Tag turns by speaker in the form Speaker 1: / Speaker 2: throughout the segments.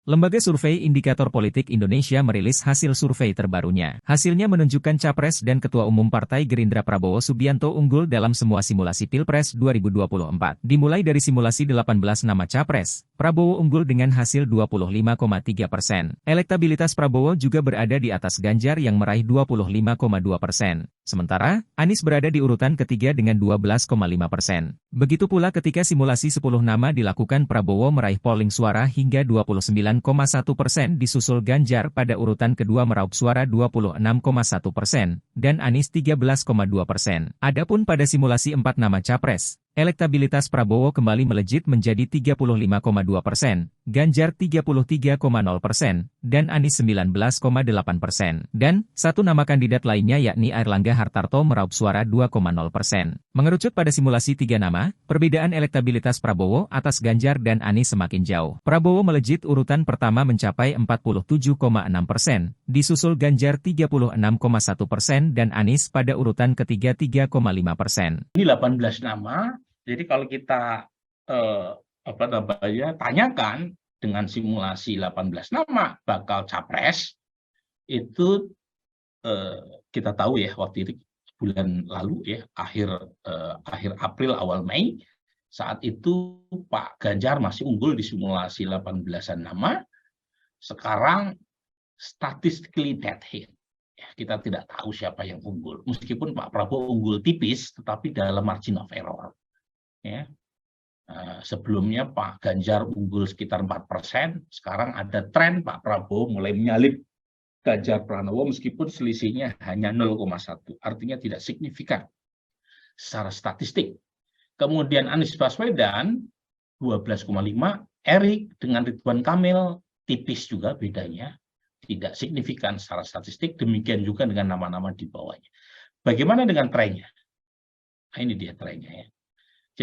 Speaker 1: Lembaga Survei Indikator Politik Indonesia merilis hasil survei terbarunya. Hasilnya menunjukkan Capres dan Ketua Umum Partai Gerindra Prabowo Subianto unggul dalam semua simulasi Pilpres 2024. Dimulai dari simulasi 18 nama Capres, Prabowo unggul dengan hasil 25,3%. Elektabilitas Prabowo juga berada di atas Ganjar yang meraih 25,2%. Sementara, Anies berada di urutan ketiga dengan 12,5%. Begitu pula ketika simulasi 10 nama dilakukan, Prabowo meraih polling suara hingga 29,1%, disusul Ganjar pada urutan kedua meraup suara 26,1%, dan Anies 13,2%. Adapun pada simulasi 4 nama Capres, elektabilitas Prabowo kembali melejit menjadi 35,2%, Ganjar 33,0%, dan Anies 19,8%. Dan, satu nama kandidat lainnya yakni Airlangga Hartarto meraup suara 2,0%. Mengerucut pada simulasi 3 nama, perbedaan elektabilitas Prabowo atas Ganjar dan Anies semakin jauh. Prabowo melejit urutan pertama mencapai 47,6%, disusul Ganjar 36,1% dan Anies pada urutan ketiga 3,5%.
Speaker 2: Ini 18 nama, jadi kalau kita tanyakan dengan simulasi 18 nama bakal Capres, itu kita tahu ya waktu itu bulan lalu ya, akhir April awal Mei, saat itu Pak Ganjar masih unggul di simulasi 18-an nama. Sekarang statistically dead heat. Kita tidak tahu siapa yang unggul. Meskipun Pak Prabowo unggul tipis, tetapi dalam margin of error. Ya. Sebelumnya Pak Ganjar unggul sekitar 4%, sekarang ada tren Pak Prabowo mulai menyalip Ganjar Pranowo meskipun selisihnya hanya 0,1, artinya tidak signifikan secara statistik. Kemudian Anies Baswedan 12,5, Erik dengan Ridwan Kamil tipis juga bedanya, tidak signifikan secara statistik, demikian juga dengan nama-nama di bawahnya. Bagaimana dengan trennya? Nah, ini dia trennya ya.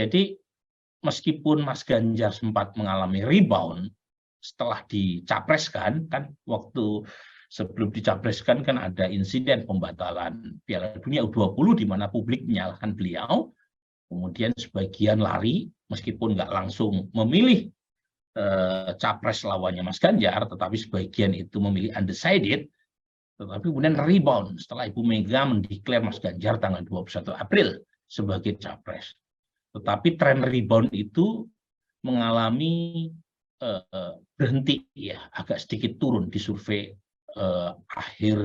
Speaker 2: Jadi meskipun Mas Ganjar sempat mengalami rebound setelah dicapreskan, kan waktu sebelum dicapreskan kan ada insiden pembatalan Piala Dunia U20 di mana publik menyalahkan beliau, kemudian sebagian lari meskipun nggak langsung memilih capres lawannya Mas Ganjar, tetapi sebagian itu memilih undecided, tetapi kemudian rebound setelah Ibu Mega mendeklar Mas Ganjar tanggal 21 April sebagai capres. Tetapi tren rebound itu mengalami berhenti ya, agak sedikit turun di survei akhir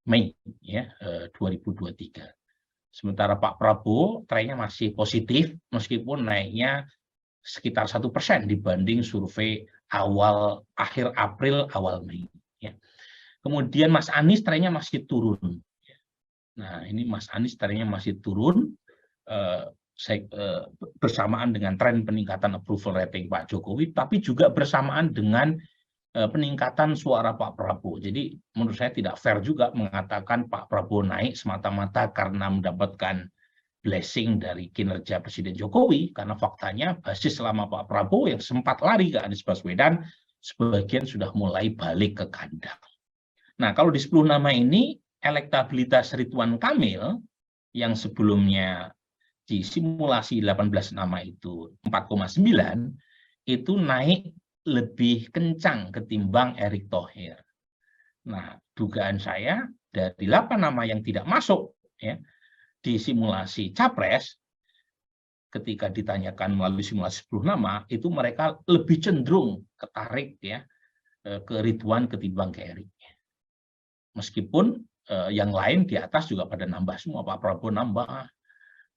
Speaker 2: Mei ya 2023. Sementara Pak Prabowo trennya masih positif meskipun naiknya sekitar 1% dibanding survei akhir April awal Mei. Ya. Kemudian Mas Anies trennya masih turun. Nah ini Mas Anies trennya masih turun bersamaan dengan tren peningkatan approval rating Pak Jokowi, tapi juga bersamaan dengan peningkatan suara Pak Prabowo. Jadi menurut saya tidak fair juga mengatakan Pak Prabowo naik semata-mata karena mendapatkan blessing dari kinerja Presiden Jokowi, karena faktanya basis selama Pak Prabowo yang sempat lari ke Anies Baswedan, sebagian sudah mulai balik ke kandang. Nah kalau di 10 nama ini, elektabilitas Ridwan Kamil yang sebelumnya di simulasi 18 nama itu 4,9, itu naik lebih kencang ketimbang Erick Thohir. Nah, dugaan saya dari 8 nama yang tidak masuk ya di simulasi capres, ketika ditanyakan melalui simulasi 10 nama, itu mereka lebih cenderung ketarik ya ke Ridwan ketimbang ke Erick. Meskipun yang lain di atas juga pada nambah semua, Pak Prabowo nambah,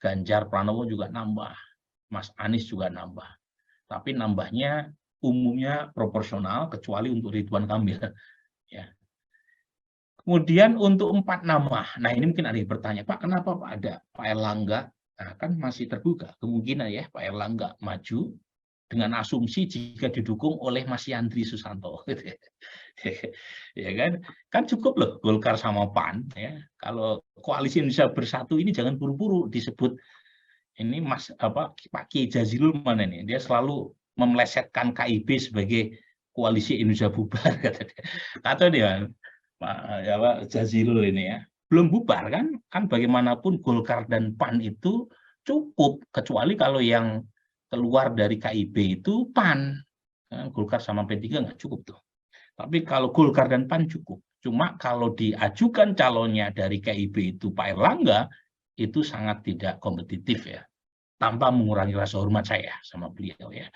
Speaker 2: Ganjar Pranowo juga nambah, Mas Anies juga nambah. Tapi nambahnya umumnya proporsional kecuali untuk Ridwan Kamil ya. Kemudian untuk 4 nama, nah ini mungkin ada yang bertanya, Pak kenapa Pak ada Pak Airlangga? Nah, kan masih terbuka kemungkinan ya Pak Airlangga maju dengan asumsi jika didukung oleh Mas Yandri Susanto, ya kan cukup loh Golkar sama PAN ya. Kalau koalisi Indonesia Bersatu ini jangan buru-buru disebut ini Pak Kiai Jazilul mana nih? Dia selalu memelesetkan KIB sebagai koalisi Indonesia bubar kata dia Pak Jazilul ini ya. Belum bubar kan bagaimanapun Golkar dan PAN itu cukup, kecuali kalau yang keluar dari KIB itu PAN. Golkar sama P3 nggak cukup tuh. Tapi kalau Golkar dan PAN cukup. Cuma kalau diajukan calonnya dari KIB itu Pak Erlangga, itu sangat tidak kompetitif ya. Tanpa mengurangi rasa hormat saya sama beliau ya.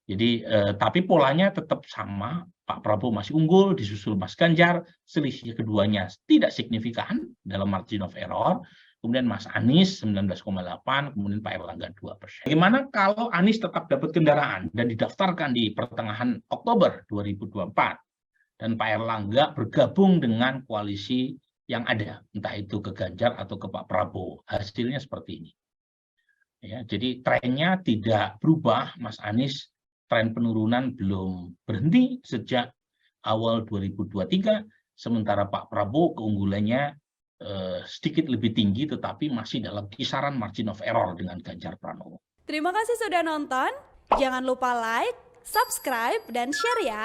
Speaker 2: Jadi, tapi polanya tetap sama, Pak Prabowo masih unggul, disusul Mas Ganjar, selisih keduanya tidak signifikan dalam margin of error. Kemudian Mas Anies 19,8, kemudian Pak Erlangga 2%. Bagaimana kalau Anies tetap dapat kendaraan dan didaftarkan di pertengahan Oktober 2024, dan Pak Erlangga bergabung dengan koalisi yang ada, entah itu ke Ganjar atau ke Pak Prabowo. Hasilnya seperti ini. Ya, jadi trennya tidak berubah, Mas Anies. Tren penurunan belum berhenti sejak awal 2023, sementara Pak Prabowo keunggulannya sedikit lebih tinggi, tetapi masih dalam kisaran margin of error dengan Ganjar Pranowo.
Speaker 3: Terima kasih sudah nonton. Jangan lupa like, subscribe, dan share ya.